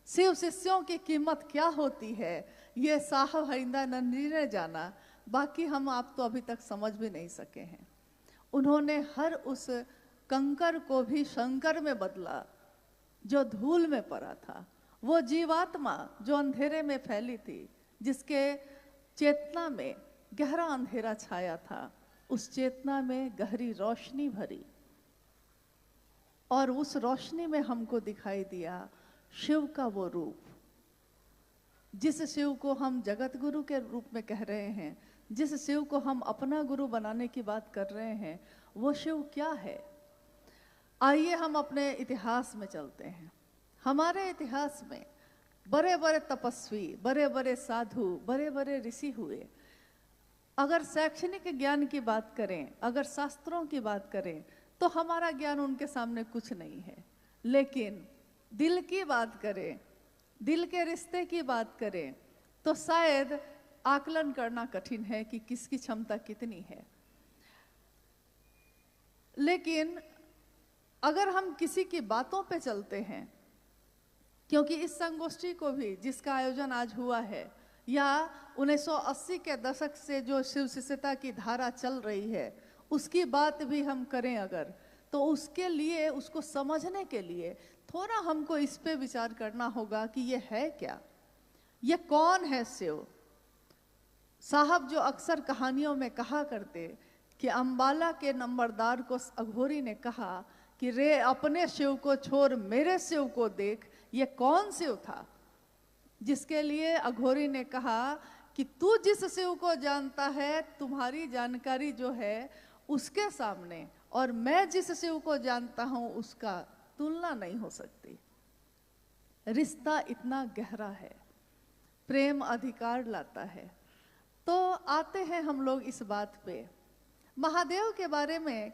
शिव शिष्यों की कीमत क्या होती है ये साहब हरिंद्रानंद जी ने जाना, बाकी हम आप तो अभी तक समझ भी नहीं सके हैं। उन्होंने हर उस कंकर को भी शंकर में बदला जो धूल में पड़ा था। वो जीवात्मा जो अंधेरे में फैली थी, जिसके चेतना में गहरा अंधेरा छाया था, उस चेतना में गहरी रोशनी भरी, और उस रोशनी में हमको दिखाई दिया शिव का वो रूप, जिस शिव को हम जगत गुरु के रूप में कह रहे हैं, जिस शिव को हम अपना गुरु बनाने की बात कर रहे हैं, वो शिव क्या है। आइए हम अपने इतिहास में चलते हैं। हमारे इतिहास में बड़े बड़े तपस्वी, बड़े बड़े साधु, बड़े बड़े ऋषि हुए। अगर शैक्षणिक ज्ञान की बात करें, अगर शास्त्रों की बात करें, तो हमारा ज्ञान उनके सामने कुछ नहीं है। लेकिन दिल की बात करें, दिल के रिश्ते की बात करें, तो शायद आकलन करना कठिन है कि किसकी क्षमता कितनी है। लेकिन अगर हम किसी की बातों पे चलते हैं, क्योंकि इस संगोष्ठी को भी जिसका आयोजन आज हुआ है, या 1980 के दशक से जो शिव शिष्यता की धारा चल रही है, उसकी बात भी हम करें अगर, तो उसके लिए, उसको समझने के लिए थोड़ा हमको इस पे विचार करना होगा कि ये है क्या, ये कौन है शिव। साहब जो अक्सर कहानियों में कहा करते कि अंबाला के नंबरदार को अघोरी ने कहा कि रे अपने शिव को छोड़ मेरे शिव को देख, ये कौन शिव था। जिसके लिए अघोरी ने कहा कि तू जिस शिव को जानता है, तुम्हारी जानकारी जो है उसके सामने, और मैं जिस शिव को जानता हूं उसका तुलना नहीं हो सकती। रिश्ता इतना गहरा है, प्रेम अधिकार लाता है। तो आते हैं हम लोग इस बात पे, महादेव के बारे में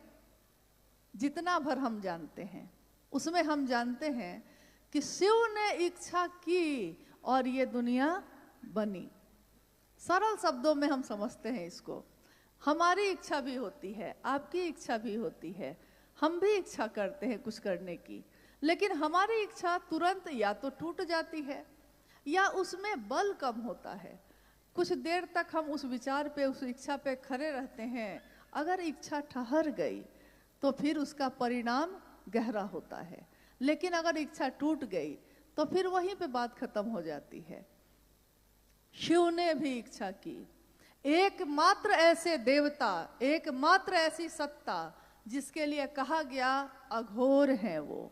जितना भर हम जानते हैं, उसमें हम जानते हैं कि शिव ने इच्छा की और ये दुनिया बनी। सरल शब्दों में हम समझते हैं इसको। हमारी इच्छा भी होती है, आपकी इच्छा भी होती है, हम भी इच्छा करते हैं कुछ करने की, लेकिन हमारी इच्छा तुरंत या तो टूट जाती है या उसमें बल कम होता है। कुछ देर तक हम उस विचार पे, उस इच्छा पे खड़े रहते हैं। अगर इच्छा ठहर गई तो फिर उसका परिणाम गहरा होता है, लेकिन अगर इच्छा टूट गई तो फिर वहीं पे बात खत्म हो जाती है। शिव ने भी इच्छा की। एकमात्र ऐसे देवता, एकमात्र ऐसी सत्ता जिसके लिए कहा गया अघोर है वो।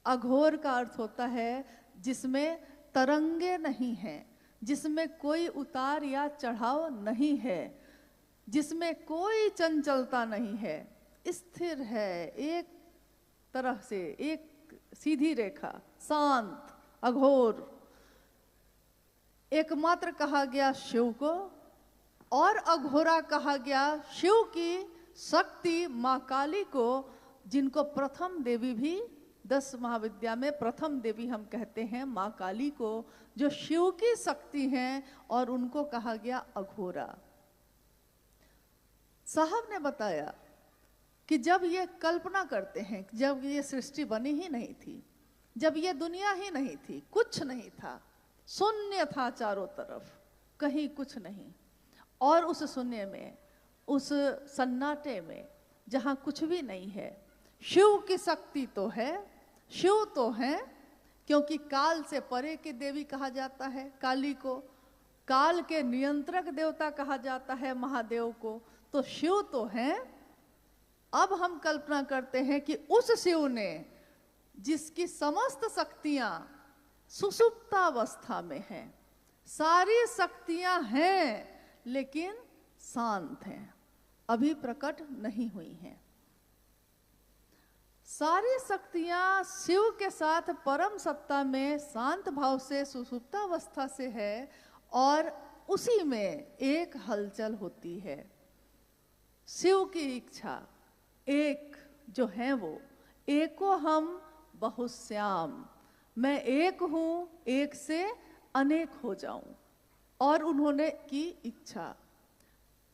अघोर का अर्थ होता है जिसमें तरंगे नहीं हैं, जिसमें कोई उतार या चढ़ाव नहीं है, जिसमें कोई चंचलता नहीं है, स्थिर है, एक तरह से एक सीधी रेखा, शांत, अघोर। एकमात्र कहा गया शिव को, और अघोरा कहा गया शिव की शक्ति माँ काली को, जिनको प्रथम देवी भी 10 महाविद्या में प्रथम देवी हम कहते हैं माँ काली को, जो शिव की शक्ति हैं, और उनको कहा गया अघोरा। साहब ने बताया कि जब ये कल्पना करते हैं, जब ये सृष्टि बनी ही नहीं थी, जब ये दुनिया ही नहीं थी, कुछ नहीं था, शून्य था चारों तरफ, कहीं कुछ नहीं, और उस शून्य में, उस सन्नाटे में जहाँ कुछ भी नहीं है, शिव की शक्ति तो है, शिव तो है, क्योंकि काल से परे की देवी कहा जाता है काली को, काल के नियंत्रक देवता कहा जाता है महादेव को, तो शिव तो है। अब हम कल्पना करते हैं कि उस शिव ने, जिसकी समस्त शक्तियां सुषुप्तावस्था में हैं, सारी शक्तियां हैं लेकिन शांत हैं, अभी प्रकट नहीं हुई हैं। सारी शक्तियां शिव के साथ परम सत्ता में शांत भाव से सुषुप्तावस्था से है, और उसी में एक हलचल होती है। शिव की इच्छा एक जो है वो, एको हम बहुश्याम, मैं एक हूं, एक से अनेक हो जाऊं, और उन्होंने की इच्छा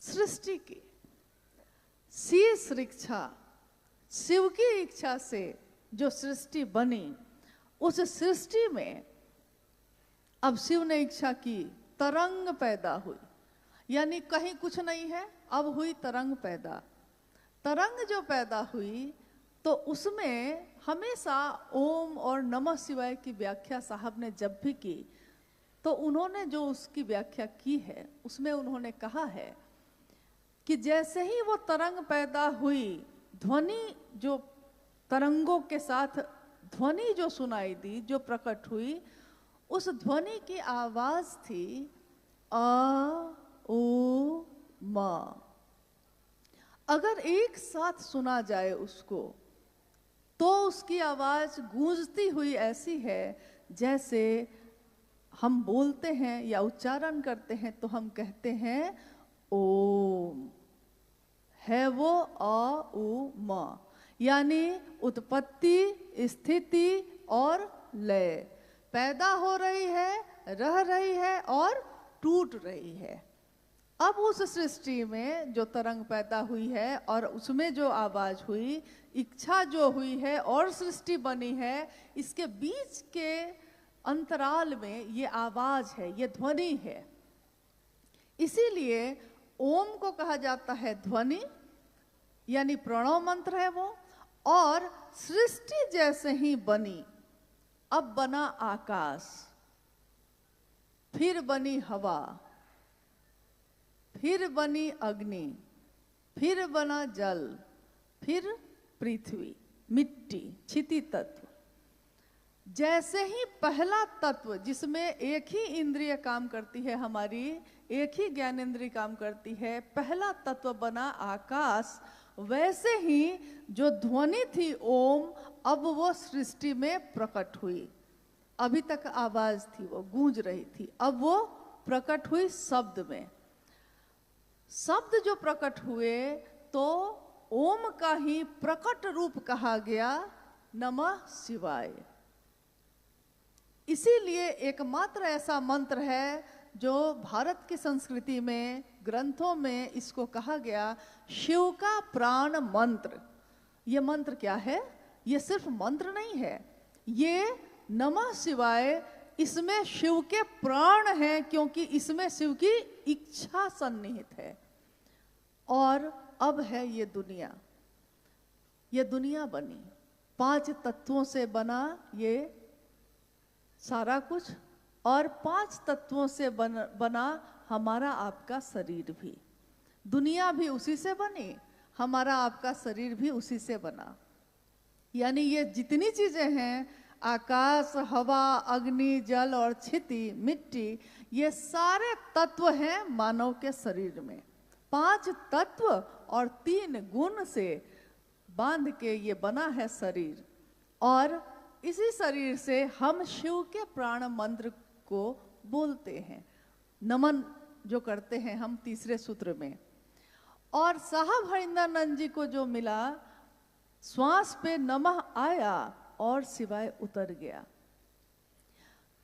सृष्टि की। शीश इच्छा, शिव की इच्छा से जो सृष्टि बनी, उस सृष्टि में अब शिव ने इच्छा की, तरंग पैदा हुई, यानी कहीं कुछ नहीं है, अब हुई तरंग पैदा। तरंग जो पैदा हुई तो उसमें हमेशा ओम और नमः शिवाय की व्याख्या साहब ने जब भी की तो उन्होंने जो उसकी व्याख्या की है उसमें उन्होंने कहा है कि जैसे ही वो तरंग पैदा हुई, ध्वनि जो तरंगों के साथ ध्वनि जो सुनाई दी, जो प्रकट हुई, उस ध्वनि की आवाज थी आ ओ मा। अगर एक साथ सुना जाए उसको तो उसकी आवाज गूंजती हुई ऐसी है जैसे हम बोलते हैं या उच्चारण करते हैं तो हम कहते हैं ओम, है वो आ उ मा, यानी उत्पत्ति, स्थिति और लय, पैदा हो रही है, रह रही है और टूट रही है। अब उस सृष्टि में जो तरंग पैदा हुई है और उसमें जो आवाज हुई, इच्छा जो हुई है और सृष्टि बनी है, इसके बीच के अंतराल में ये आवाज है, ये ध्वनि है। इसीलिए ओम को कहा जाता है ध्वनि, यानी प्रणव मंत्र है वो। और सृष्टि जैसे ही बनी, अब बना आकाश, फिर बनी हवा, फिर बनी अग्नि, फिर बना जल, फिर पृथ्वी, मिट्टी, क्षिति तत्व। जैसे ही पहला तत्व जिसमें एक ही इंद्रिय काम करती है, हमारी एक ही ज्ञानेंद्रिय काम करती है, पहला तत्व बना आकाश, वैसे ही जो ध्वनि थी ओम, अब वो सृष्टि में प्रकट हुई। अभी तक आवाज थी, वो गूंज रही थी, अब वो प्रकट हुई शब्द में। शब्द जो प्रकट हुए तो ओम का ही प्रकट रूप कहा गया नमः शिवाय। इसीलिए एकमात्र ऐसा मंत्र है जो भारत की संस्कृति में, ग्रंथों में इसको कहा गया शिव का प्राण मंत्र। ये मंत्र क्या है? ये सिर्फ मंत्र नहीं है, ये नमः शिवाय, इसमें शिव के प्राण हैं, क्योंकि इसमें शिव की इच्छा सन्निहित है। और अब है ये दुनिया बनी, 5 तत्वों से बना ये सारा कुछ, और 5 तत्वों से बना हमारा आपका शरीर भी। दुनिया भी उसी से बनी, हमारा आपका शरीर भी उसी से बना। यानी ये जितनी चीजें हैं, आकाश, हवा, अग्नि, जल और क्षिति, मिट्टी, ये सारे तत्व हैं मानव के शरीर में। 5 तत्व और 3 गुण से बांध के ये बना है शरीर। और इसी शरीर से हम शिव के प्राण मंत्र को बोलते हैं, नमन जो करते हैं हम तीसरे सूत्र में। और साहब हरिंदरानंद जी को जो मिला, श्वास पे नमः आया और शिवाय उतर गया।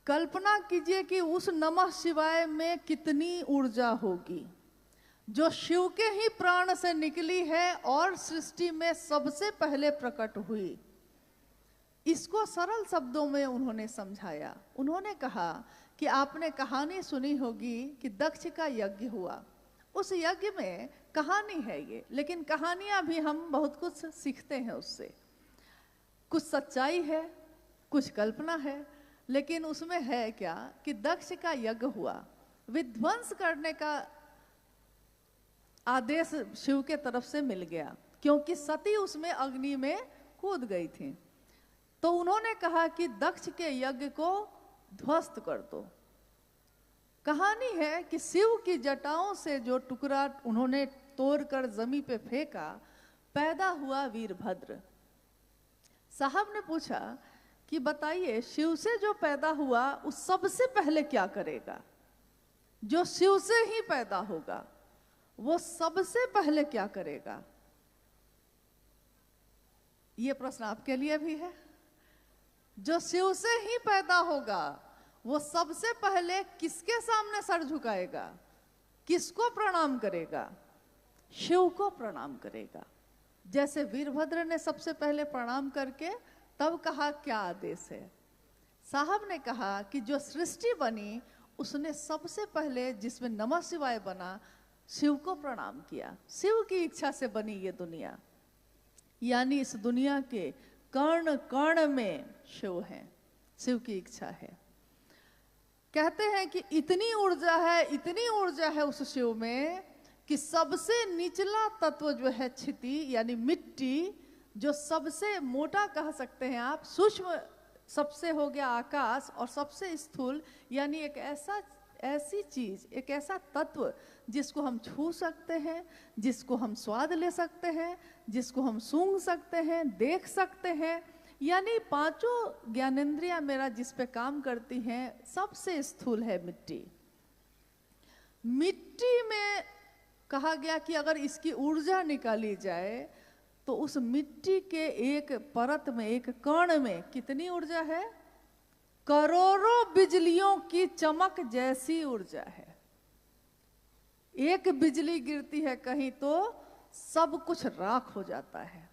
कल्पना कीजिए कि उस नमः शिवाय में कितनी ऊर्जा होगी, जो शिव के ही प्राण से निकली है और सृष्टि में सबसे पहले प्रकट हुई। इसको सरल शब्दों में उन्होंने समझाया। उन्होंने कहा कि आपने कहानी सुनी होगी कि दक्ष का यज्ञ हुआ। उस यज्ञ में कहानी है ये, लेकिन कहानियां भी हम बहुत कुछ सीखते हैं उससे। कुछ सच्चाई है, कुछ कल्पना है, लेकिन उसमें है क्या कि दक्ष का यज्ञ हुआ, विध्वंस करने का आदेश शिव के तरफ से मिल गया, क्योंकि सती उसमें अग्नि में कूद गई थी। तो उन्होंने कहा कि दक्ष के यज्ञ को ध्वस्त कर दो। कहानी है कि शिव की जटाओं से जो टुकड़ा उन्होंने तोड़कर जमीन पे फेंका, पैदा हुआ वीरभद्र। साहब ने पूछा कि बताइए, शिव से जो पैदा हुआ उस सबसे पहले क्या करेगा? जो शिव से ही पैदा होगा वो सबसे पहले क्या करेगा? ये प्रश्न आपके लिए भी है। जो शिव से ही पैदा होगा वो सबसे पहले किसके सामने सर झुकाएगा, किसको प्रणाम करेगा? शिव को प्रणाम करेगा। जैसे वीरभद्र ने सबसे पहले प्रणाम करके तब कहा क्या आदेश है। साहब ने कहा कि जो सृष्टि बनी उसने सबसे पहले जिसमें नमः शिवाय बना, शिव को प्रणाम किया। शिव की इच्छा से बनी ये दुनिया, यानी इस दुनिया के कण कण में शिव है, शिव की इच्छा है। कहते हैं कि इतनी ऊर्जा है उस शिव में कि सबसे निचला तत्व जो है क्षिति यानी मिट्टी, जो सबसे मोटा कह सकते हैं आप, सूक्ष्म सबसे हो गया आकाश, और सबसे स्थूल यानी एक ऐसी चीज, एक ऐसा तत्व जिसको हम छू सकते हैं, जिसको हम स्वाद ले सकते हैं, जिसको हम सूंघ सकते हैं, देख सकते हैं, यानी पांचों ज्ञानेंद्रियां मेरा जिस पे काम करती हैं, सबसे स्थूल है मिट्टी। मिट्टी में कहा गया कि अगर इसकी ऊर्जा निकाली जाए तो उस मिट्टी के एक परत में, एक कण में कितनी ऊर्जा है? करोड़ों बिजलियों की चमक जैसी ऊर्जा है। एक बिजली गिरती है कहीं तो सब कुछ राख हो जाता है,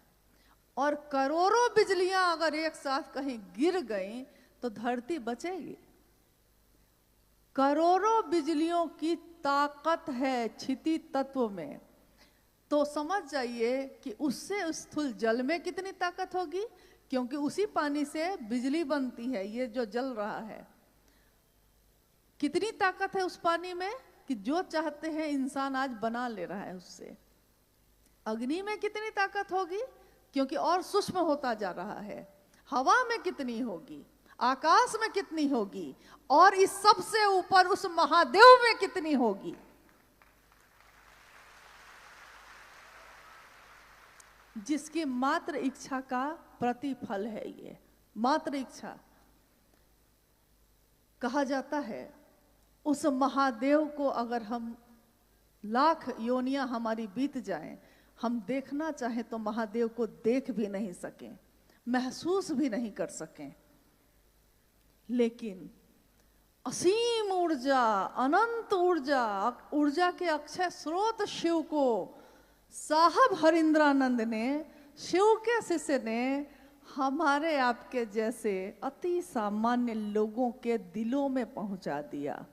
और करोड़ों बिजलियां अगर एक साथ कहीं गिर गई तो धरती बचेगी। करोड़ों बिजलियों की ताकत है क्षिति तत्व में, तो समझ जाइए कि उससे स्थूल जल में कितनी ताकत होगी, क्योंकि उसी पानी से बिजली बनती है। ये जो जल रहा है, कितनी ताकत है उस पानी में कि जो चाहते हैं इंसान आज बना ले रहा है उससे। अग्नि में कितनी ताकत होगी, क्योंकि और सूक्ष्म होता जा रहा है। हवा में कितनी होगी, आकाश में कितनी होगी, और इस सब से ऊपर उस महादेव में कितनी होगी। जिसकी मात्र इच्छा का प्रतिफल है ये, मात्र इच्छा। कहा जाता है उस महादेव को अगर हम लाख योनियां हमारी बीत जाएं, हम देखना चाहें तो महादेव को देख भी नहीं सकें, महसूस भी नहीं कर सकें। लेकिन असीम ऊर्जा, अनंत ऊर्जा, ऊर्जा के अक्षय स्रोत शिव को साहब हरिंद्रानंद ने, शिव के शिष्य ने, हमारे आपके जैसे अति सामान्य लोगों के दिलों में पहुंचा दिया।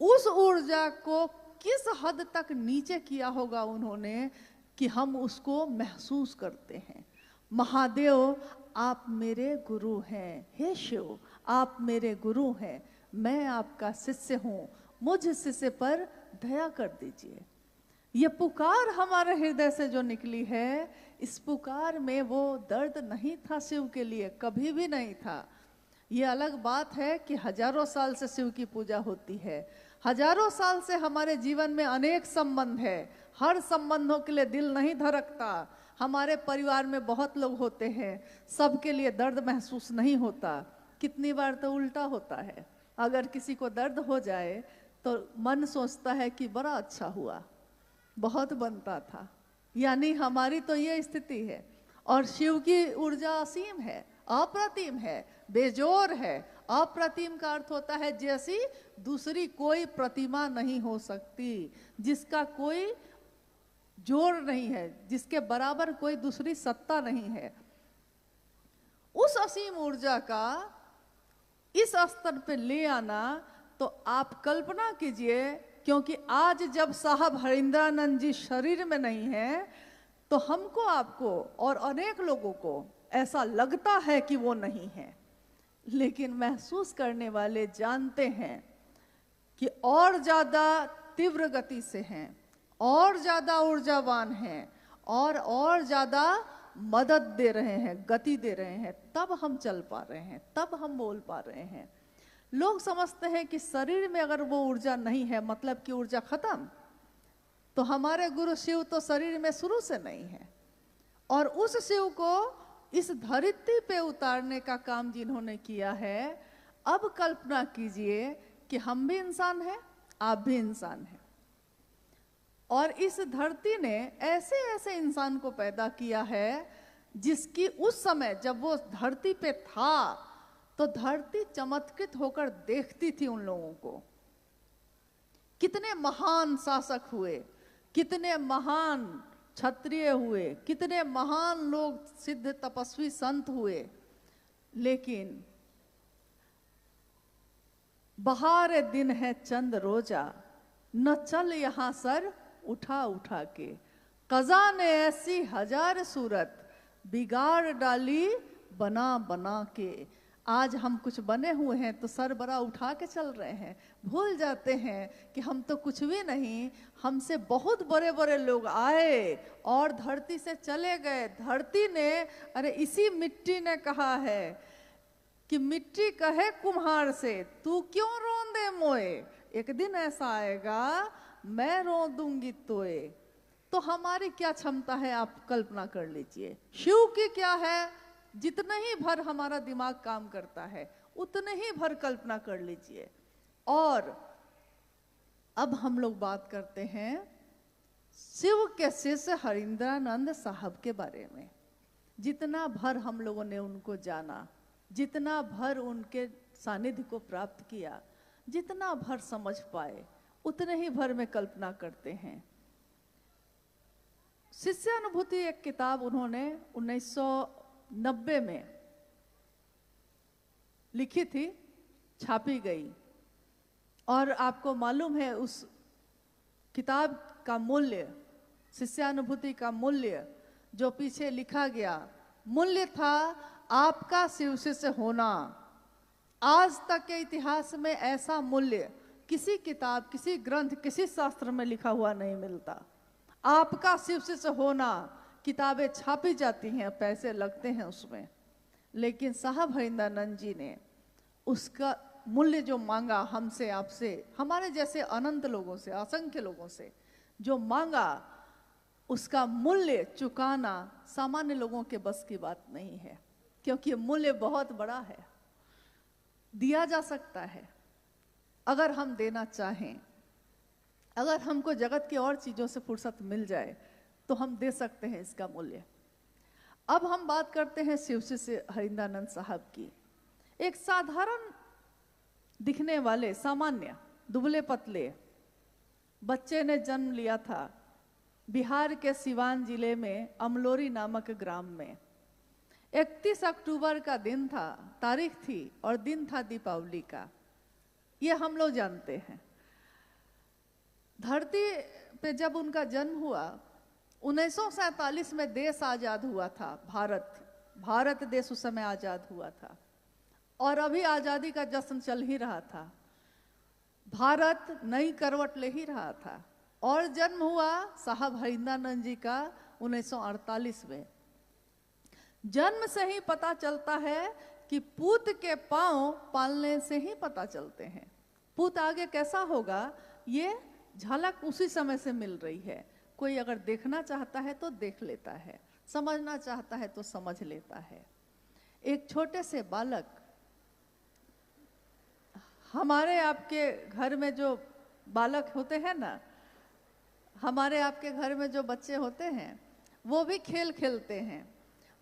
उस ऊर्जा को किस हद तक नीचे किया होगा उन्होंने कि हम उसको महसूस करते हैं। महादेव आप मेरे गुरु हैं, हे शिव आप मेरे गुरु हैं, मैं आपका शिष्य हूं, मुझ शिष्य पर दया कर दीजिए। ये पुकार हमारे हृदय से जो निकली है, इस पुकार में वो दर्द नहीं था शिव के लिए, कभी भी नहीं था। ये अलग बात है कि हजारों साल से शिव की पूजा होती है, हजारों साल से हमारे जीवन में अनेक संबंध है, हर संबंधों के लिए दिल नहीं धड़कता। हमारे परिवार में बहुत लोग होते हैं, सबके लिए दर्द महसूस नहीं होता। कितनी बार तो उल्टा होता है, अगर किसी को दर्द हो जाए तो मन सोचता है कि बड़ा अच्छा हुआ, बहुत बनता था। यानी हमारी तो ये स्थिति है। और शिव की ऊर्जा असीम है, अप्रतिम है, बेजोर है। अप्रतिम का अर्थ होता है जैसी दूसरी कोई प्रतिमा नहीं हो सकती, जिसका कोई जोर नहीं है, जिसके बराबर कोई दूसरी सत्ता नहीं है। उस असीम ऊर्जा का इस स्तर पे ले आना, तो आप कल्पना कीजिए, क्योंकि आज जब साहब हरिंद्रानंद जी शरीर में नहीं है, तो हमको, आपको और अनेक लोगों को ऐसा लगता है कि वो नहीं है, लेकिन महसूस करने वाले जानते हैं कि और ज्यादा तीव्र गति से हैं, और ज्यादा ऊर्जावान हैं, और ज्यादा मदद दे रहे हैं, गति दे रहे हैं, तब हम चल पा रहे हैं, तब हम बोल पा रहे हैं। लोग समझते हैं कि शरीर में अगर वो ऊर्जा नहीं है मतलब कि ऊर्जा खत्म। तो हमारे गुरु शिव तो शरीर में शुरू से नहीं है, और उस शिव को इस धरती पे उतारने का काम जिन्होंने किया है, अब कल्पना कीजिए कि हम भी इंसान हैं, आप भी इंसान हैं, और इस धरती ने ऐसे ऐसे इंसान को पैदा किया है जिसकी उस समय जब वो धरती पे था तो धरती चमत्कृत होकर देखती थी उन लोगों को। कितने महान शासक हुए, कितने महान क्षत्रिय हुए, कितने महान लोग सिद्ध तपस्वी संत हुए, लेकिन बहार दिन है चंद रोजा, न चल यहाँ सर उठा उठा के। कज़ा ने ऐसी हजार सूरत, बिगाड़ डाली बना बना के। आज हम कुछ बने हुए हैं तो सर बड़ा उठा के चल रहे हैं, भूल जाते हैं कि हम तो कुछ भी नहीं, हमसे बहुत बड़े बड़े लोग आए और धरती से चले गए। धरती ने, अरे इसी मिट्टी ने कहा है कि मिट्टी कहे कुम्हार से, तू क्यों रोंदे मोए, एक दिन ऐसा आएगा मैं रो दूंगी तोए। तो हमारी क्या क्षमता है आप कल्पना कर लीजिए, शिव की क्या है, जितने ही भर हमारा दिमाग काम करता है उतने ही भर कल्पना कर लीजिए। और अब हम लोग बात करते हैं शिव के शिष्य हरिंद्रानंद साहब के बारे में। जितना भर हम लोगों ने उनको जाना, जितना भर उनके सानिध्य को प्राप्त किया, जितना भर समझ पाए, उतने ही भर में कल्पना करते हैं। शिष्यानुभूति एक किताब उन्होंने 1990 में लिखी थी, छापी गई। और आपको मालूम है उस किताब का मूल्य, शिष्यानुभूति का मूल्य जो पीछे लिखा गया, मूल्य था आपका शिव शिष्य होना। आज तक के इतिहास में ऐसा मूल्य किसी किताब, किसी ग्रंथ, किसी शास्त्र में लिखा हुआ नहीं मिलता। आपका शिव शिष्य होना, किताबें छापी जाती हैं, पैसे लगते हैं उसमें, लेकिन साहब हरिंद्रानंद जी ने उसका मूल्य जो मांगा हमसे, आपसे, हमारे जैसे अनंत लोगों से, असंख्य लोगों से जो मांगा, उसका मूल्य चुकाना सामान्य लोगों के बस की बात नहीं है, क्योंकि मूल्य बहुत बड़ा है। दिया जा सकता है अगर हम देना चाहें, अगर हमको जगत की और चीजों से फुर्सत मिल जाए तो हम दे सकते हैं इसका मूल्य। अब हम बात करते हैं शिव शिष्य हरिंद्रानंद साहब की। एक साधारण दिखने वाले, सामान्य, दुबले पतले बच्चे ने जन्म लिया था बिहार के सिवान जिले में अमलोरी नामक ग्राम में। 31 अक्टूबर का दिन था, तारीख थी, और दिन था दीपावली का। ये हम लोग जानते हैं। धरती पे जब उनका जन्म हुआ, 1947 में देश आजाद हुआ था। भारत देश उस समय आजाद हुआ था और अभी आजादी का जश्न चल ही रहा था। भारत नई करवट ले ही रहा था और जन्म हुआ साहब हरिंद्रानंद जी का 1948 में। जन्म से ही पता चलता है कि पूत के पांव पालने से ही पता चलते हैं। पूत आगे कैसा होगा ये झलक उसी समय से मिल रही है। कोई अगर देखना चाहता है तो देख लेता है, समझना चाहता है तो समझ लेता है। एक छोटे से बालक, हमारे आपके घर में जो बालक होते हैं ना, हमारे आपके घर में जो बच्चे होते हैं वो भी खेल खेलते हैं।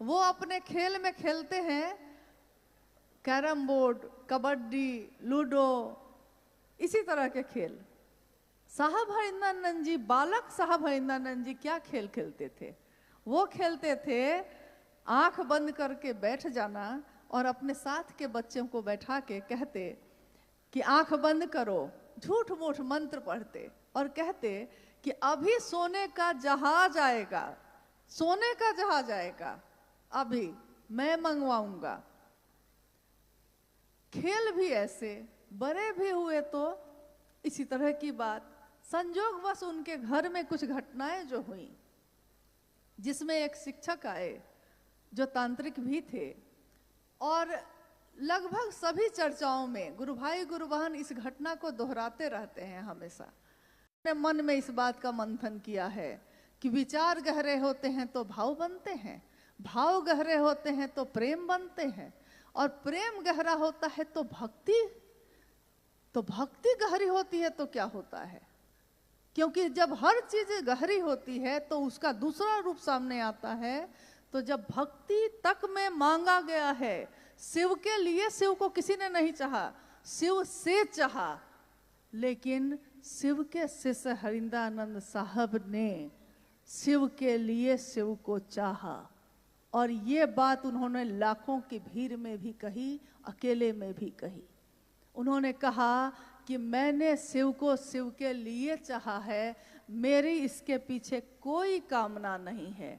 वो अपने खेल में खेलते हैं कैरम बोर्ड, कबड्डी, लूडो, इसी तरह के खेल। साहब हरिंद्रानंद जी, बालक साहब हरिंद्रानंद जी क्या खेल खेलते थे? वो खेलते थे आंख बंद करके बैठ जाना और अपने साथ के बच्चों को बैठा के कहते कि आंख बंद करो, झूठ मूठ मंत्र पढ़ते और कहते कि अभी सोने का जहाज आएगा, सोने का जहाज आएगा, अभी मैं मंगवाऊंगा। खेल भी ऐसे, बड़े भी हुए तो इसी तरह की बात। संजोगवश उनके घर में कुछ घटनाएं जो हुई, जिसमें एक शिक्षक आए जो तांत्रिक भी थे, और लगभग सभी चर्चाओं में गुरु भाई गुरु बहन इस घटना को दोहराते रहते हैं हमेशा। अपने मन में इस बात का मंथन किया है कि विचार गहरे होते हैं तो भाव बनते हैं, भाव गहरे होते हैं तो प्रेम बनते हैं, और प्रेम गहरा होता है तो भक्ति गहरी होती है तो क्या होता है? क्योंकि जब हर चीज गहरी होती है तो उसका दूसरा रूप सामने आता है। तो जब भक्ति तक में मांगा गया है, शिव के लिए, शिव को किसी ने नहीं चाहा, शिव से चाहा, लेकिन शिव के शिष्य हरिंद्रानंद साहब ने शिव के लिए शिव को चाहा। और ये बात उन्होंने लाखों की भीड़ में भी कही, अकेले में भी कही। उन्होंने कहा कि मैंने शिव को शिव के लिए चाहा है, मेरी इसके पीछे कोई कामना नहीं है।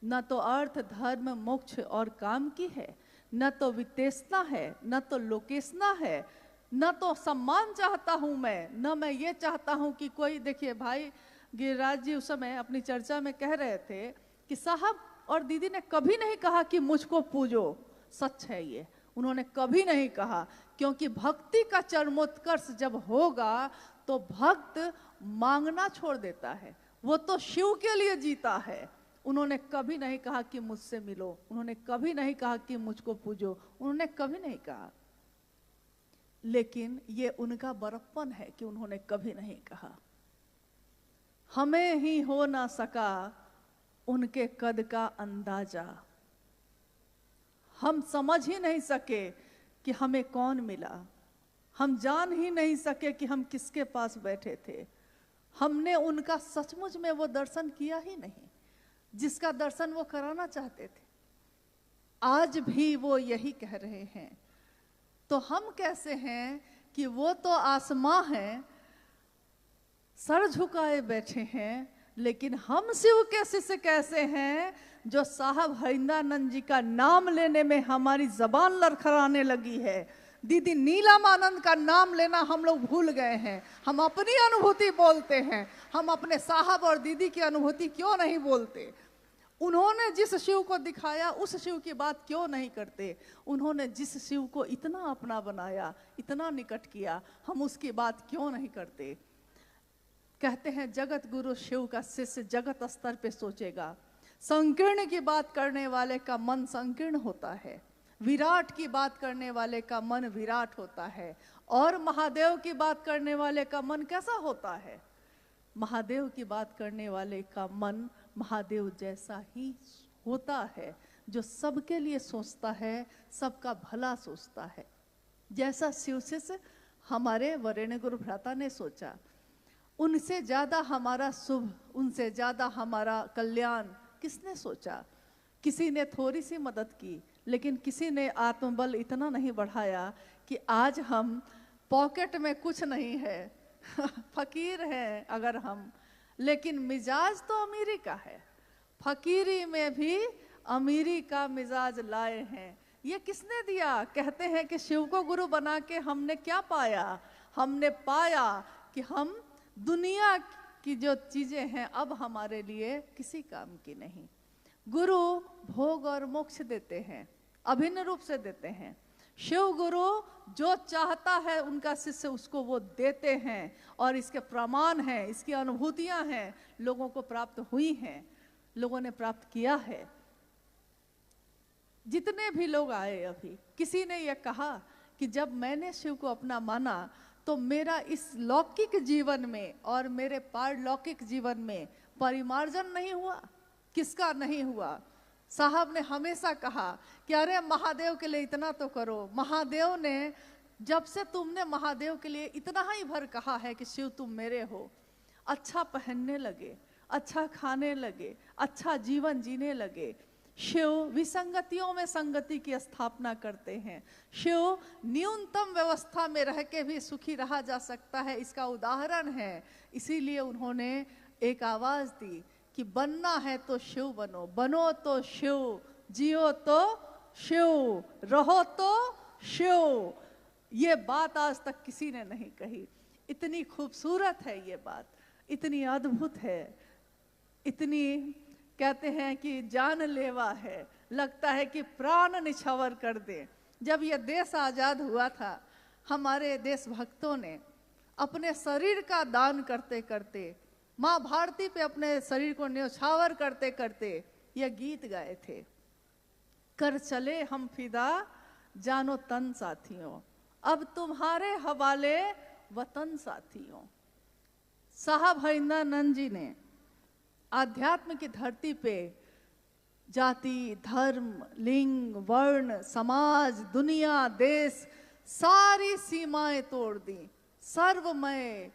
न तो अर्थ धर्म मोक्ष और काम की है, न तो वितेषणा है, न तो लोकेशना है, न तो सम्मान चाहता हूं मैं, न मैं ये चाहता हूं कि कोई। देखिए भाई गिरिराज जी उस समय अपनी चर्चा में कह रहे थे कि साहब और दीदी ने कभी नहीं कहा कि मुझको पूजो। सच है ये, उन्होंने कभी नहीं कहा, क्योंकि भक्ति का चरमोत्कर्ष जब होगा तो भक्त मांगना छोड़ देता है, वो तो शिव के लिए जीता है। उन्होंने कभी नहीं कहा कि मुझसे मिलो, उन्होंने कभी नहीं कहा कि मुझको पूजो, उन्होंने कभी नहीं कहा। लेकिन ये उनका बड़प्पन है कि उन्होंने कभी नहीं कहा। हमें ही हो ना सका उनके कद का अंदाजा, हम समझ ही नहीं सके कि हमें कौन मिला, हम जान ही नहीं सके कि हम किसके पास बैठे थे। हमने उनका सचमुच में वो दर्शन किया ही नहीं जिसका दर्शन वो कराना चाहते थे। आज भी वो यही कह रहे हैं। तो हम कैसे हैं कि वो तो आसमां हैं, सर झुकाए बैठे हैं, लेकिन हम शिव के शिष्य कैसे हैं जो साहब हरिंदानंद जी का नाम लेने में हमारी जबान लड़खड़ाने लगी है। दीदी नीलमानंद का नाम लेना हम लोग भूल गए हैं। हम अपनी अनुभूति बोलते हैं, हम अपने साहब और दीदी की अनुभूति क्यों नहीं बोलते? उन्होंने जिस शिव को दिखाया उस शिव की बात क्यों नहीं करते? उन्होंने जिस शिव को इतना अपना बनाया, इतना निकट किया, हम उसकी बात क्यों नहीं करते? कहते हैं जगत गुरु शिव का शिष्य जगत स्तर पे सोचेगा। संकीर्ण की बात करने वाले का मन संकीर्ण होता है, विराट की बात करने वाले का मन विराट होता है, और महादेव की बात करने वाले का मन कैसा होता है? महादेव की बात करने वाले का मन महादेव जैसा ही होता है, जो सबके लिए सोचता है, सबका भला सोचता है। जैसा शिव शिष्य हमारे वरेण्य गुरु भ्राता ने सोचा, उनसे ज्यादा हमारा शुभ, उनसे ज्यादा हमारा कल्याण किसने सोचा? किसी ने थोड़ी सी मदद की, लेकिन किसी ने आत्मबल इतना नहीं बढ़ाया कि आज हम पॉकेट में कुछ नहीं है फकीर हैं अगर हम, लेकिन मिजाज तो अमीरी का है। फकीरी में भी अमीरी का मिजाज लाए हैं। ये किसने दिया? कहते हैं कि शिव को गुरु बना के हमने क्या पाया? हमने पाया कि हम दुनिया की जो चीजें हैं अब हमारे लिए किसी काम की नहीं। गुरु भोग और मोक्ष देते हैं, अभिन्न रूप से देते हैं। शिव गुरु जो चाहता है उनका शिष्य उसको वो देते हैं, और इसके प्रमाण हैं, इसकी अनुभूतियां हैं, लोगों को प्राप्त हुई हैं, लोगों ने प्राप्त किया है। जितने भी लोग आए अभी, किसी ने यह कहा कि जब मैंने शिव को अपना माना तो मेरा इस लौकिक जीवन में और मेरे पारलौकिक जीवन में परिमार्जन नहीं हुआ। किसका नहीं हुआ? साहब ने हमेशा कहा कि अरे महादेव के लिए इतना तो करो। महादेव ने जब से तुमने महादेव के लिए इतना ही भर कहा है कि शिव तुम मेरे हो, अच्छा पहनने लगे, अच्छा खाने लगे, अच्छा जीवन जीने लगे। शिव विसंगतियों में संगति की स्थापना करते हैं। शिव न्यूनतम व्यवस्था में रह के भी सुखी रहा जा सकता है, इसका उदाहरण है। इसीलिए उन्होंने एक आवाज दी कि बनना है तो शिव बनो, बनो तो शिव, जियो तो शिव, रहो तो शिव। ये बात आज तक किसी ने नहीं कही। इतनी खूबसूरत है ये बात, इतनी अद्भुत है, इतनी कहते हैं कि जानलेवा है, लगता है कि प्राण निछावर कर दे। जब यह देश आजाद हुआ था, हमारे देशभक्तों ने अपने शरीर का दान करते करते, माँ भारती पे अपने शरीर को न्यौछावर करते करते यह गीत गाए थे, कर चले हम फिदा जानो तन साथियों, अब तुम्हारे हवाले वतन साथियों। साहब हरिंदानंद जी ने आध्यात्म की धरती पे जाति, धर्म, लिंग, वर्ण, समाज, दुनिया, देश, सारी सीमाएं तोड़ दी। सर्वमय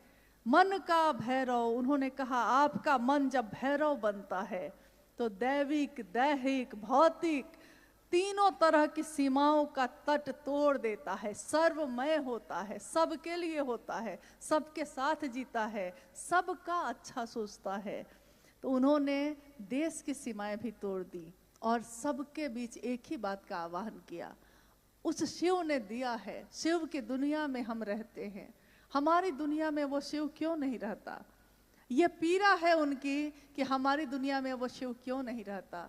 मन का भैरव, उन्होंने कहा आपका मन जब भैरव बनता है तो दैविक, दैहिक, भौतिक तीनों तरह की सीमाओं का तट तोड़ देता है, सर्वमय होता है, सबके लिए होता है, सबके साथ जीता है, सबका अच्छा सोचता है। तो उन्होंने देश की सीमाएं भी तोड़ दी और सबके बीच एक ही बात का आह्वान किया। उस शिव ने दिया है, शिव की दुनिया में हम रहते हैं, हमारी दुनिया में वो शिव क्यों नहीं रहता? ये पीड़ा है उनकी कि हमारी दुनिया में वो शिव क्यों नहीं रहता।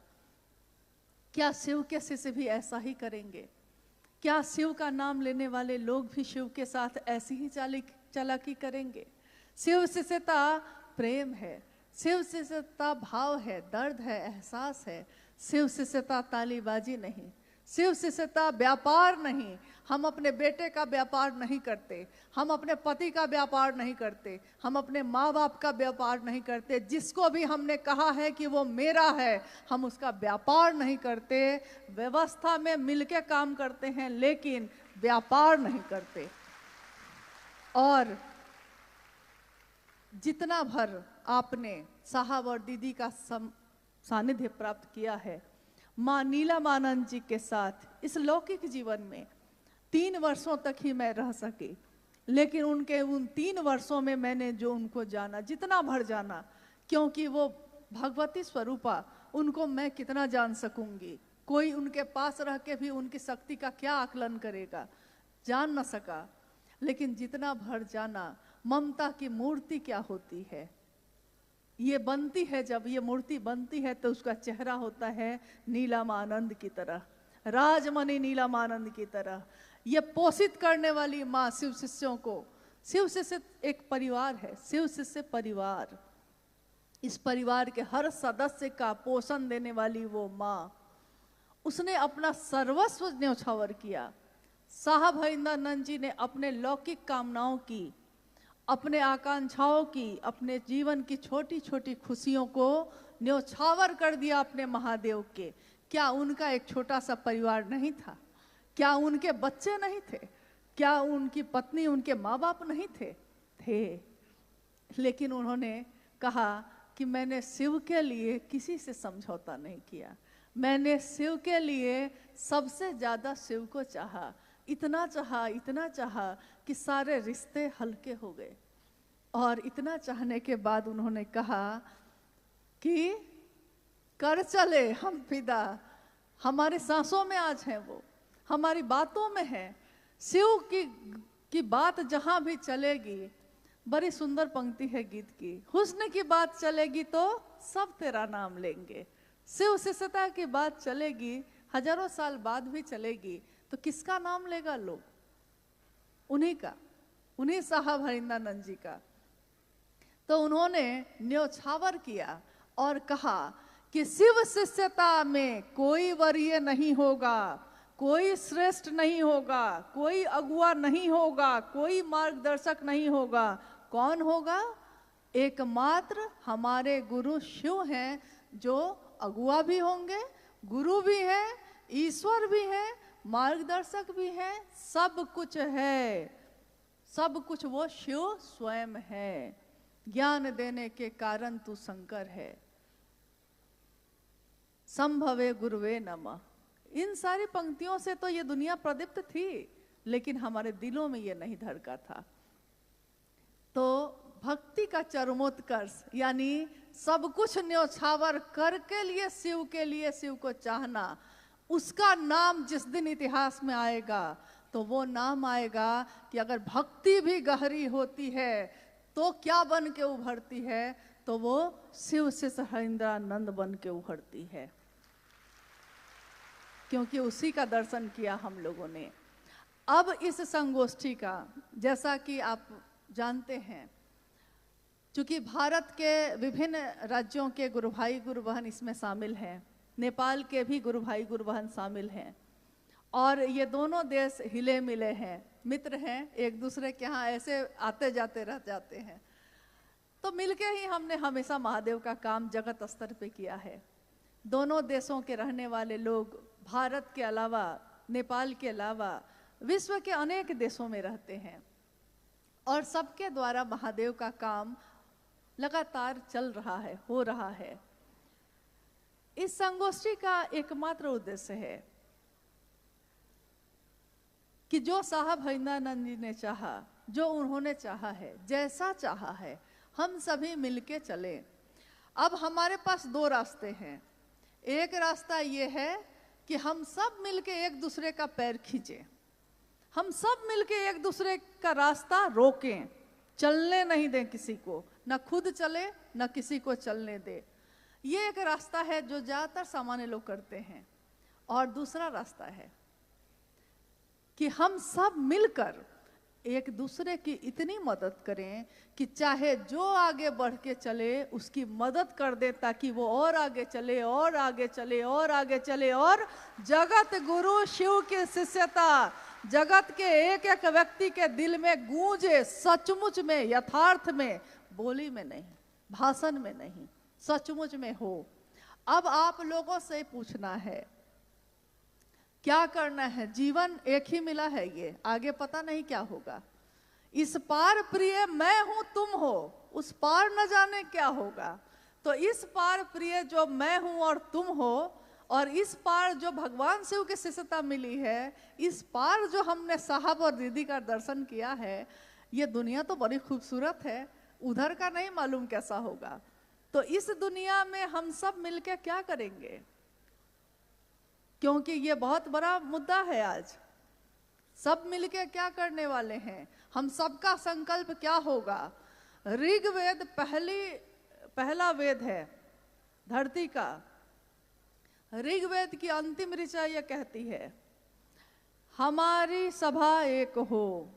क्या शिव के शिष्य भी ऐसा ही करेंगे? क्या शिव का नाम लेने वाले लोग भी शिव के साथ ऐसी ही चालाकी करेंगे? शिव शिष्यता प्रेम है, शिव शिष्यता भाव है, दर्द है, एहसास है। शिव शिष्यता तालीबाजी नहीं, शिव शिष्यता व्यापार नहीं। हम अपने बेटे का व्यापार नहीं करते, हम अपने पति का व्यापार नहीं करते, हम अपने माँ बाप का व्यापार नहीं करते। जिसको भी हमने कहा है कि वो मेरा है, हम उसका व्यापार नहीं करते। व्यवस्था में मिलके काम करते हैं लेकिन व्यापार नहीं करते। और जितना भर आपने साहब और दीदी का सानिध्य प्राप्त किया है माँ नीलमानंद जी के साथ इस लौकिक जीवन में, 3 वर्षों तक ही मैं रह सकी, लेकिन उनके उन 3 वर्षों में मैंने जो उनको जाना, जितना भर जाना, क्योंकि वो भगवती स्वरूपा, उनको मैं कितना जान सकूंगी? कोई उनके पास रह के भी उनकी शक्ति का क्या आकलन करेगा? जान न सका। लेकिन जितना भर जाना, ममता की मूर्ति क्या होती है, ये बनती है। जब ये मूर्ति बनती है तो उसका चेहरा होता है नीलमानंद की तरह, राजमणि नीलमानंद की तरह। ये पोषित करने वाली माँ शिव शिष्यों को, शिव शिष्य एक परिवार है, शिव शिष्य परिवार, इस परिवार के हर सदस्य का पोषण देने वाली वो माँ, उसने अपना सर्वस्व न्यौछावर किया। साहब हरिंद्रानंद जी ने अपने लौकिक कामनाओं की, अपने आकांक्षाओं की, अपने जीवन की छोटी छोटी खुशियों को न्यौछावर कर दिया अपने महादेव के। क्या उनका एक छोटा सा परिवार नहीं था? क्या उनके बच्चे नहीं थे? क्या उनकी पत्नी, उनके माँ बाप नहीं थे? थे। लेकिन उन्होंने कहा कि मैंने शिव के लिए किसी से समझौता नहीं किया, मैंने शिव के लिए सबसे ज्यादा शिव को चाहा, इतना चाहा कि सारे रिश्ते हल्के हो गए। और इतना चाहने के बाद उन्होंने कहा कि कर चले हम फिदा, हमारे सांसों में आज है वो, हमारी बातों में है। शिव की बात जहां भी चलेगी, बड़ी सुंदर पंक्ति है गीत की, हुस्न की बात चलेगी तो सब तेरा नाम लेंगे। शिव शिष्यता की बात चलेगी, हजारों साल बाद भी चलेगी, तो किसका नाम लेगा लोग? उन्हीं का, उन्हीं साहब हरिंद्रानंद जी का। तो उन्होंने न्यौछावर किया और कहा कि शिव शिष्यता में कोई वरीय नहीं होगा, कोई श्रेष्ठ नहीं होगा, कोई अगुआ नहीं होगा, कोई मार्गदर्शक नहीं होगा। कौन होगा? एकमात्र हमारे गुरु शिव हैं, जो अगुआ भी होंगे, गुरु भी है, ईश्वर भी है, मार्गदर्शक भी है, सब कुछ है। सब कुछ वो शिव स्वयं है। ज्ञान देने के कारण तू शंकर है। संभवे गुरुवे नमः। इन सारी पंक्तियों से तो ये दुनिया प्रदीप्त थी, लेकिन हमारे दिलों में ये नहीं धड़का था। तो भक्ति का चरमोत्कर्ष, यानी सब कुछ न्यौछावर करके लिए शिव को चाहना, उसका नाम जिस दिन इतिहास में आएगा तो वो नाम आएगा कि अगर भक्ति भी गहरी होती है तो क्या बन के उभरती है? तो वो शिव शिष्य हरिंद्रानंद बन के उभरती है, क्योंकि उसी का दर्शन किया हम लोगों ने। अब इस संगोष्ठी का, जैसा कि आप जानते हैं, चूंकि भारत के विभिन्न राज्यों के गुरु भाई गुरु बहन इसमें शामिल हैं, नेपाल के भी गुरु भाई गुरु बहन शामिल हैं, और ये दोनों देश हिले मिले हैं, मित्र हैं, एक दूसरे के यहाँ ऐसे आते जाते रह जाते हैं। तो मिलके ही हमने हमेशा महादेव का काम जगत स्तर पे किया है। दोनों देशों के रहने वाले लोग भारत के अलावा, नेपाल के अलावा विश्व के अनेक देशों में रहते हैं, और सबके द्वारा महादेव का काम लगातार चल रहा है, हो रहा है। इस संगोष्ठी का एकमात्र उद्देश्य है कि जो साहब हरिंद्रानंद जी ने चाहा, जो उन्होंने चाहा है, जैसा चाहा है, हम सभी मिलके चले। अब हमारे पास दो रास्ते हैं। एक रास्ता ये है कि हम सब मिलके एक दूसरे का पैर खींचें, हम सब मिलके एक दूसरे का रास्ता रोकें, चलने नहीं दें किसी को, न खुद चले न किसी को चलने दे। ये एक रास्ता है जो ज़्यादातर सामान्य लोग करते हैं। और दूसरा रास्ता है कि हम सब मिलकर एक दूसरे की इतनी मदद करें कि चाहे जो आगे बढ़ के चले उसकी मदद कर दे, ताकि वो और आगे चले और आगे चले और आगे चले, और जगत गुरु शिव की शिष्यता जगत के एक एक व्यक्ति के दिल में गूंजे, सचमुच में, यथार्थ में, बोली में नहीं, भाषण में नहीं, सचमुच में हो। अब आप लोगों से पूछना है क्या करना है। जीवन एक ही मिला है, ये आगे पता नहीं क्या होगा। इस पार प्रिय मैं हूं तुम हो, उस पार न जाने क्या होगा। तो इस पार प्रिय जो मैं हूं और तुम हो, और इस पार जो भगवान शिव की शिष्यता मिली है, इस पार जो हमने साहब और दीदी का दर्शन किया है, ये दुनिया तो बड़ी खूबसूरत है, उधर का नहीं मालूम कैसा होगा। तो इस दुनिया में हम सब मिलकर क्या करेंगे, क्योंकि ये बहुत बड़ा मुद्दा है आज। सब मिलके क्या करने वाले हैं, हम सबका संकल्प क्या होगा। ऋग्वेद पहला वेद है धरती का। ऋग्वेद की अंतिम ऋचा यह कहती है, हमारी सभा एक हो,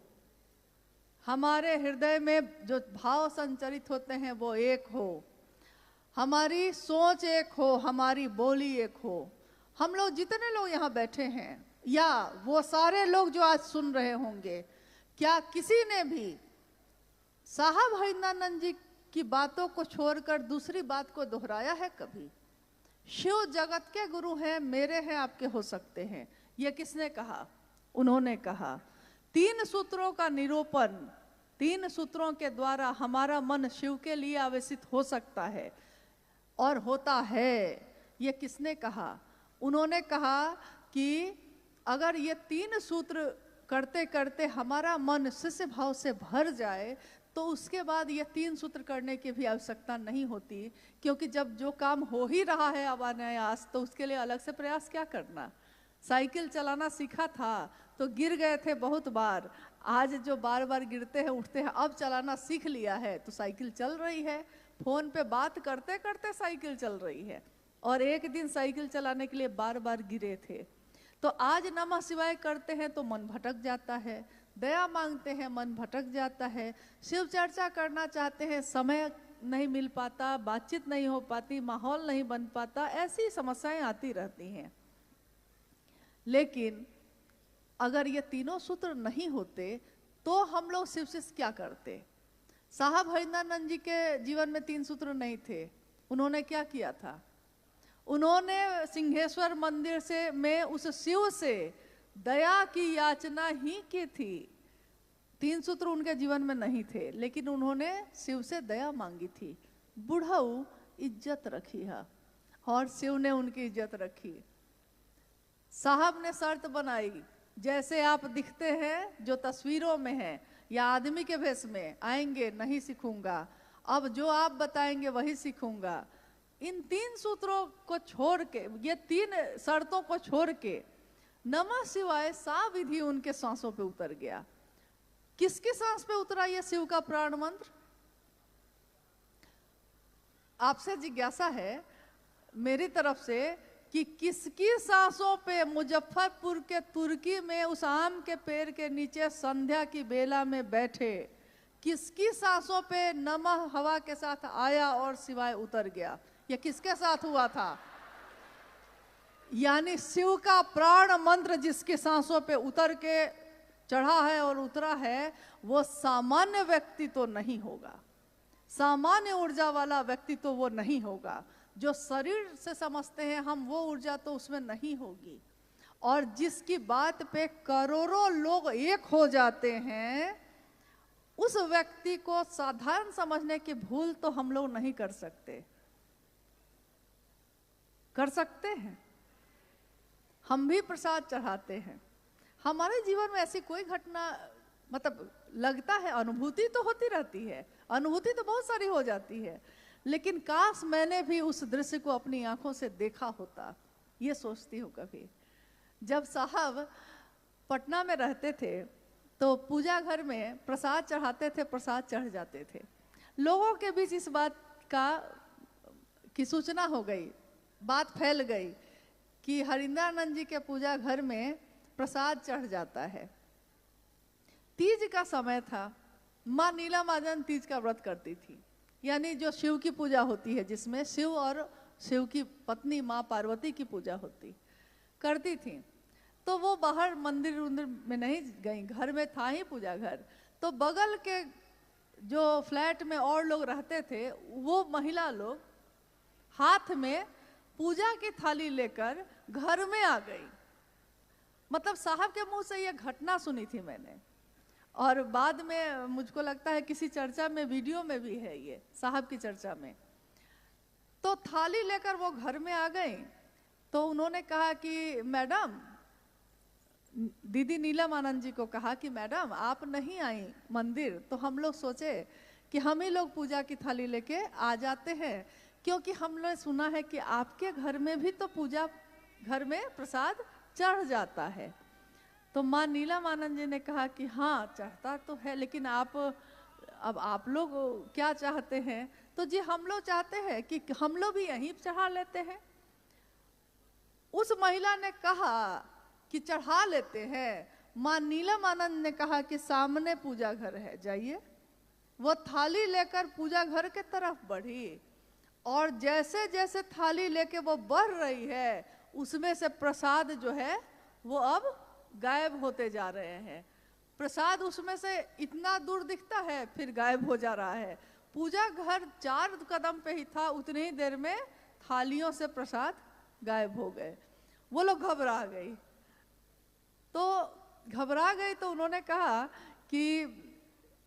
हमारे हृदय में जो भाव संचरित होते हैं वो एक हो, हमारी सोच एक हो, हमारी बोली एक हो। हम लोग जितने लोग यहाँ बैठे हैं, या वो सारे लोग जो आज सुन रहे होंगे, क्या किसी ने भी साहब हरिंद्रानंद जी की बातों को छोड़कर दूसरी बात को दोहराया है कभी? शिव जगत के गुरु हैं, मेरे हैं, आपके हो सकते हैं। ये किसने कहा? उन्होंने कहा। 3 सूत्रों का निरूपण, 3 सूत्रों के द्वारा हमारा मन शिव के लिए आवेशित हो सकता है और होता है। ये किसने कहा? उन्होंने कहा कि अगर ये 3 सूत्र करते करते हमारा मन शिष्य भाव से भर जाए तो उसके बाद ये 3 सूत्र करने की भी आवश्यकता नहीं होती, क्योंकि जब जो काम हो ही रहा है अनायास, तो उसके लिए अलग से प्रयास क्या करना। साइकिल चलाना सीखा था तो गिर गए थे बहुत बार, आज जो बार बार गिरते हैं उठते हैं, अब चलाना सीख लिया है तो साइकिल चल रही है। फोन पे बात करते करते साइकिल चल रही है, और एक दिन साइकिल चलाने के लिए बार बार गिरे थे। तो आज नमः शिवाय करते हैं तो मन भटक जाता है, दया मांगते हैं मन भटक जाता है, शिव चर्चा करना चाहते हैं समय नहीं मिल पाता, बातचीत नहीं हो पाती, माहौल नहीं बन पाता, ऐसी समस्याएं आती रहती हैं। लेकिन अगर ये तीनों सूत्र नहीं होते तो हम लोग शिव से क्या करते? साहब हरिंद्रानंद जी के जीवन में 3 सूत्र नहीं थे। उन्होंने क्या किया था? उन्होंने सिंहेश्वर मंदिर से में उस शिव से दया की याचना ही की थी। 3 सूत्र उनके जीवन में नहीं थे, लेकिन उन्होंने शिव से दया मांगी थी। बुढ़ऊ इज्जत रखी है, और शिव ने उनकी इज्जत रखी। साहब ने शर्त बनाई, जैसे आप दिखते हैं, जो तस्वीरों में है या आदमी के भेष में, आएंगे नहीं सीखूंगा, अब जो आप बताएंगे वही सीखूंगा। इन 3 सूत्रों को छोड़ के, ये 3 शर्तों को छोड़ के नमः शिवाय सा विधि उनके सांसों पे उतर गया। किसकी सांस पे उतरा ये शिव का प्राण मंत्र? आपसे जिज्ञासा है मेरी तरफ से कि किसकी सांसों पे मुजफ्फरपुर के तुर्की में उस आम के पेड़ के नीचे संध्या की बेला में बैठे, किसकी सांसों पे नमः हवा के साथ आया और शिवाय उतर गया? ये किसके साथ हुआ था? यानी शिव का प्राण मंत्र जिसके सांसों पे उतर के चढ़ा है और उतरा है, वो सामान्य व्यक्ति तो नहीं होगा, सामान्य ऊर्जा वाला व्यक्ति तो वो नहीं होगा। जो शरीर से समझते हैं हम, वो ऊर्जा तो उसमें नहीं होगी। और जिसकी बात पे करोड़ों लोग एक हो जाते हैं, उस व्यक्ति को साधारण समझने की भूल तो हम लोग नहीं कर सकते। कर सकते हैं? हम भी प्रसाद चढ़ाते हैं, हमारे जीवन में ऐसी कोई घटना, मतलब लगता है अनुभूति तो होती रहती है, अनुभूति तो बहुत सारी हो जाती है, लेकिन काश मैंने भी उस दृश्य को अपनी आंखों से देखा होता, ये सोचती हूँ कभी। जब साहब पटना में रहते थे तो पूजा घर में प्रसाद चढ़ाते थे, प्रसाद चढ़ जाते थे। लोगों के बीच इस बात की सूचना हो गई, बात फैल गई कि हरिंद्रानंद जी के पूजा घर में प्रसाद चढ़ जाता है। तीज का समय था, माँ नीला महाजन तीज का व्रत करती थी, यानी जो शिव की पूजा होती है, जिसमें शिव और शिव की पत्नी माँ पार्वती की पूजा करती थी। तो वो बाहर मंदिर में नहीं गई, घर में था ही पूजा घर। तो बगल के जो फ्लैट में और लोग रहते थे, वो महिला लोग हाथ में पूजा की थाली लेकर घर में आ गई। मतलब साहब के मुंह से ये घटना सुनी थी मैंने, और बाद में मुझको लगता है किसी चर्चा में, वीडियो में भी है ये, साहब की चर्चा में। तो थाली लेकर वो घर में आ गई। तो उन्होंने कहा कि मैडम, दीदी नीलम आनंद जी को कहा कि मैडम आप नहीं आई मंदिर, तो हम लोग सोचे कि हम ही लोग पूजा की थाली लेके आ जाते हैं, क्योंकि हमने सुना है कि आपके घर में भी तो पूजा घर में प्रसाद चढ़ जाता है। तो माँ नीलम आनंद जी ने कहा कि हाँ चढ़ता तो है, लेकिन अब आप लोग क्या चाहते हैं? तो जी हम लोग चाहते हैं कि हम लोग भी यहीं चढ़ा लेते हैं। उस महिला ने कहा कि चढ़ा लेते हैं। माँ नीलम आनंद ने कहा कि सामने पूजा घर है, जाइए। वो थाली लेकर पूजा घर के तरफ बढ़ी, और जैसे जैसे थाली लेके वो बढ़ रही है, उसमें से प्रसाद जो है वो अब गायब होते जा रहे हैं। प्रसाद उसमें से इतना दूर दिखता है, फिर गायब हो जा रहा है। पूजा घर 4 कदम पे ही था, उतनी ही देर में थालियों से प्रसाद गायब हो गए। वो लोग घबरा गई। तो उन्होंने कहा कि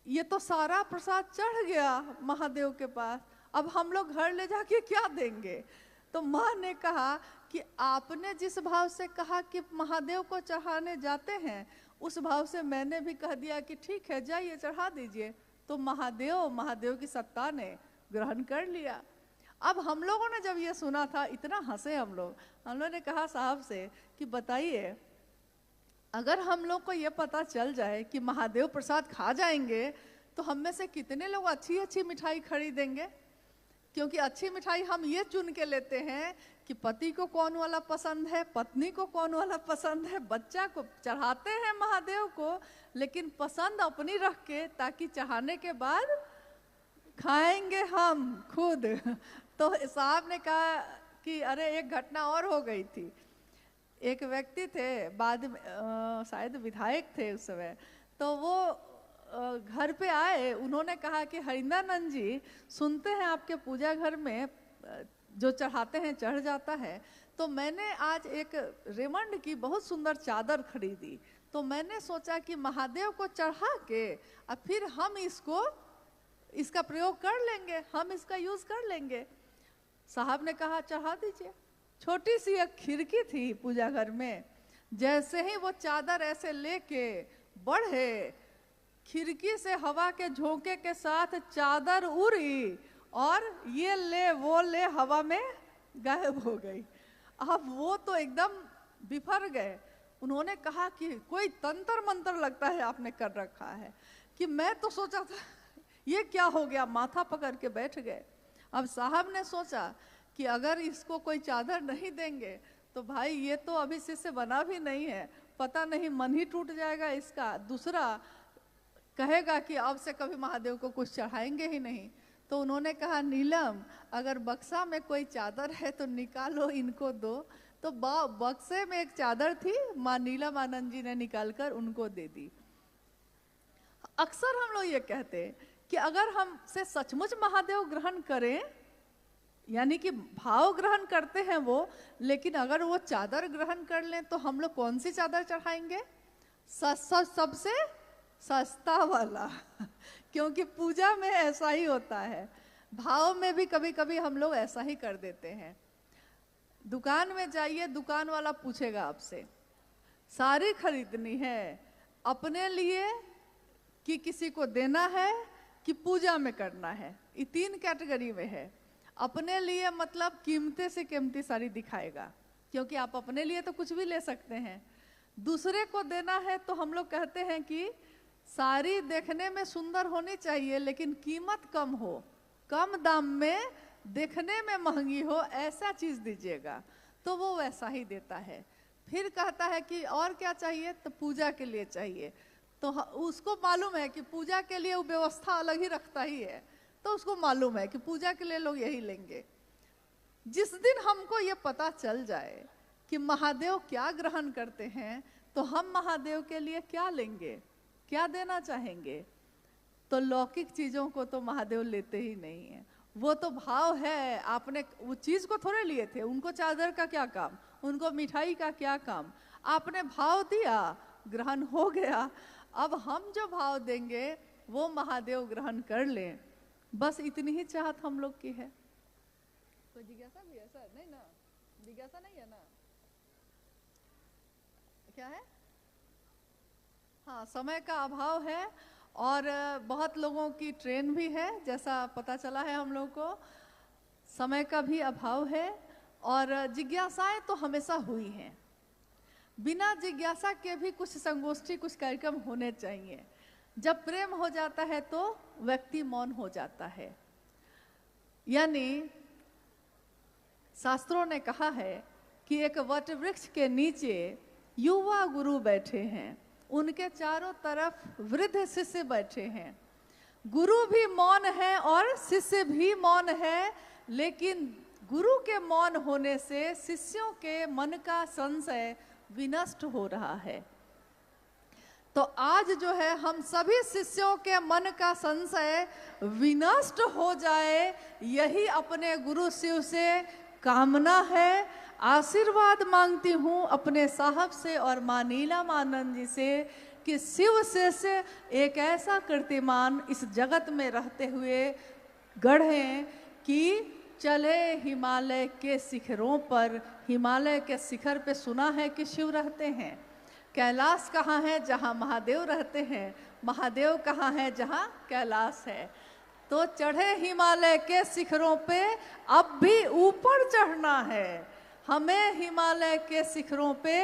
ये तो सारा प्रसाद चढ़ गया महादेव के पास, अब हम लोग घर ले जाके क्या देंगे? तो माँ ने कहा कि आपने जिस भाव से कहा कि महादेव को चढ़ाने जाते हैं, उस भाव से मैंने भी कह दिया कि ठीक है जाइए चढ़ा दीजिए। तो महादेव की सत्ता ने ग्रहण कर लिया। अब हम लोगों ने जब ये सुना था, इतना हंसे हम लोगों ने कहा साहब से कि बताइए, अगर हम लोग को ये पता चल जाए कि महादेव प्रसाद खा जाएंगे, तो हम में से कितने लोग अच्छी अच्छी मिठाई खरीदेंगे? क्योंकि अच्छी मिठाई हम ये चुन के लेते हैं कि पति को कौन वाला पसंद है, पत्नी को कौन वाला पसंद है, बच्चा को चढ़ाते हैं महादेव को, लेकिन पसंद अपनी रख के, ताकि चढ़ाने के बाद खाएंगे हम खुद। तो साहब ने कहा कि अरे एक घटना और हो गई थी। एक व्यक्ति थे, बाद में शायद विधायक थे उस समय, तो वो घर पे आए। उन्होंने कहा कि हरिंद्रानंद जी, सुनते हैं आपके पूजा घर में जो चढ़ाते हैं चढ़ जाता है, तो मैंने आज एक रेमंड की बहुत सुंदर चादर खरीदी, तो मैंने सोचा कि महादेव को चढ़ा के और फिर हम इसका प्रयोग कर लेंगे, हम इसका यूज कर लेंगे। साहब ने कहा चढ़ा दीजिए। छोटी सी एक खिड़की थी पूजा घर में, जैसे ही वो चादर ऐसे लेके बढ़े, खिड़की से हवा के झोंके के साथ चादर उड़ी और ये ले वो ले हवा में गायब हो गई। अब वो तो एकदम बिफर गए। उन्होंने कहा कि कोई तंत्र मंत्र लगता है आपने कर रखा है। कि मैं तो सोचा था ये क्या हो गया, माथा पकड़ के बैठ गए। अब साहब ने सोचा कि अगर इसको कोई चादर नहीं देंगे तो भाई ये तो अभी से बना भी नहीं है, पता नहीं मन ही टूट जाएगा इसका, दूसरा कहेगा कि अब से कभी महादेव को कुछ चढ़ाएंगे ही नहीं। तो उन्होंने कहा नीलम, अगर बक्सा में कोई चादर है तो निकालो, इनको दो। तो बक्से में एक चादर थी, माँ नीलम आनंद जी ने निकालकर उनको दे दी। अक्सर हम लोग ये कहते कि अगर हमसे सचमुच महादेव ग्रहण करें, यानी कि भाव ग्रहण करते हैं वो, लेकिन अगर वो चादर ग्रहण कर लें तो हम लोग कौन सी चादर चढ़ाएंगे? सबसे सस्ता वाला। क्योंकि पूजा में ऐसा ही होता है, भाव में भी कभी कभी हम लोग ऐसा ही कर देते हैं। दुकान में जाइए, दुकान वाला पूछेगा आपसे सारी खरीदनी है, अपने लिए कि किसी को देना है कि पूजा में करना है। ये 3 कैटेगरी में है। अपने लिए मतलब कीमती से कीमती साड़ी दिखाएगा, क्योंकि आप अपने लिए तो कुछ भी ले सकते हैं। दूसरे को देना है तो हम लोग कहते हैं कि साड़ी देखने में सुंदर होनी चाहिए लेकिन कीमत कम हो, कम दाम में, देखने में महंगी हो, ऐसा चीज दीजिएगा, तो वो वैसा ही देता है। फिर कहता है कि और क्या चाहिए, तो पूजा के लिए चाहिए, तो उसको मालूम है कि पूजा के लिए वो व्यवस्था अलग ही रखता ही है, तो उसको मालूम है कि पूजा के लिए लोग यही लेंगे। जिस दिन हमको ये पता चल जाए कि महादेव क्या ग्रहण करते हैं, तो हम महादेव के लिए क्या लेंगे, क्या देना चाहेंगे, तो लौकिक चीजों को तो महादेव लेते ही नहीं है। वो तो भाव है, आपने वो चीज को थोड़े लिए थे, उनको चादर का क्या काम, उनको मिठाई का क्या काम, आपने भाव दिया, ग्रहण हो गया। अब हम जो भाव देंगे वो महादेव ग्रहण कर लें, बस इतनी ही चाहत हम लोग की है। तो जिज्ञासा भी ऐसा नहीं ना, जिज्ञासा नहीं है ना, क्या है? हाँ, समय का अभाव है और बहुत लोगों की ट्रेन भी है, जैसा पता चला है हम लोग को, समय का भी अभाव है। और जिज्ञासाएं तो हमेशा हुई हैं, बिना जिज्ञासा के भी कुछ संगोष्ठी, कुछ कार्यक्रम होने चाहिए। जब प्रेम हो जाता है तो व्यक्ति मौन हो जाता है। यानी शास्त्रों ने कहा है कि एक वट वृक्ष के नीचे युवा गुरु बैठे हैं, उनके चारों तरफ वृद्ध शिष्य बैठे हैं। गुरु भी मौन है और शिष्य भी मौन है, लेकिन गुरु के मौन होने से शिष्यों के मन का संशय विनष्ट हो रहा है। तो आज जो है हम सभी शिष्यों के मन का संशय विनष्ट हो जाए, यही अपने गुरु शिव से कामना है। आशीर्वाद मांगती हूँ अपने साहब से और माँ नीलम आनंद जी से कि शिव से एक ऐसा कीर्तिमान इस जगत में रहते हुए गढ़ें कि चले हिमालय के शिखरों पर। हिमालय के शिखर पे सुना है कि शिव रहते हैं। कैलाश कहाँ है? जहाँ महादेव रहते हैं। महादेव कहाँ है? जहाँ कैलाश है। तो चढ़े हिमालय के शिखरों पे, अब भी ऊपर चढ़ना है हमें। हिमालय के शिखरों पे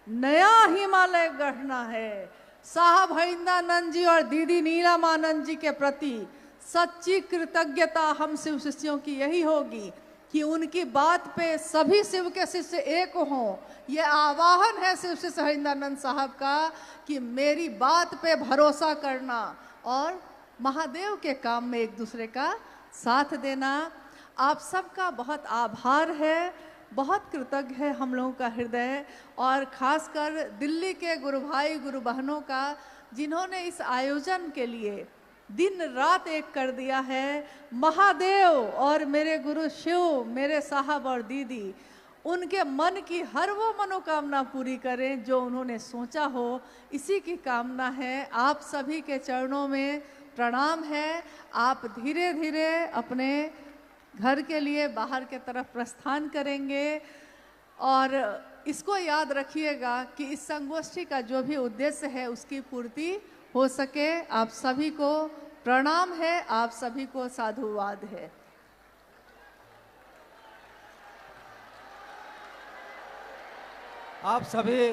नया हिमालय गढ़ना है। साहब हरिंदानंद जी और दीदी नीलम आनंद जी के प्रति सच्ची कृतज्ञता हम शिव शिष्यों की यही होगी कि उनकी बात पे सभी शिव के शिष्य एक हों। ये आवाहन है शिव शिष्य हरिंदानंद साहब का कि मेरी बात पे भरोसा करना और महादेव के काम में एक दूसरे का साथ देना। आप सबका बहुत आभार है, बहुत कृतज्ञ है हम लोगों का हृदय, और खासकर दिल्ली के गुरु भाई गुरु बहनों का, जिन्होंने इस आयोजन के लिए दिन रात एक कर दिया है। महादेव और मेरे गुरु शिव, मेरे साहब और दीदी, उनके मन की हर वो मनोकामना पूरी करें जो उन्होंने सोचा हो। इसी की कामना है। आप सभी के चरणों में प्रणाम है। आप धीरे धीरे अपने घर के लिए बाहर के तरफ प्रस्थान करेंगे, और इसको याद रखिएगा कि इस संगोष्ठी का जो भी उद्देश्य है उसकी पूर्ति हो सके। आप सभी को प्रणाम है, आप सभी को साधुवाद है। आप सभी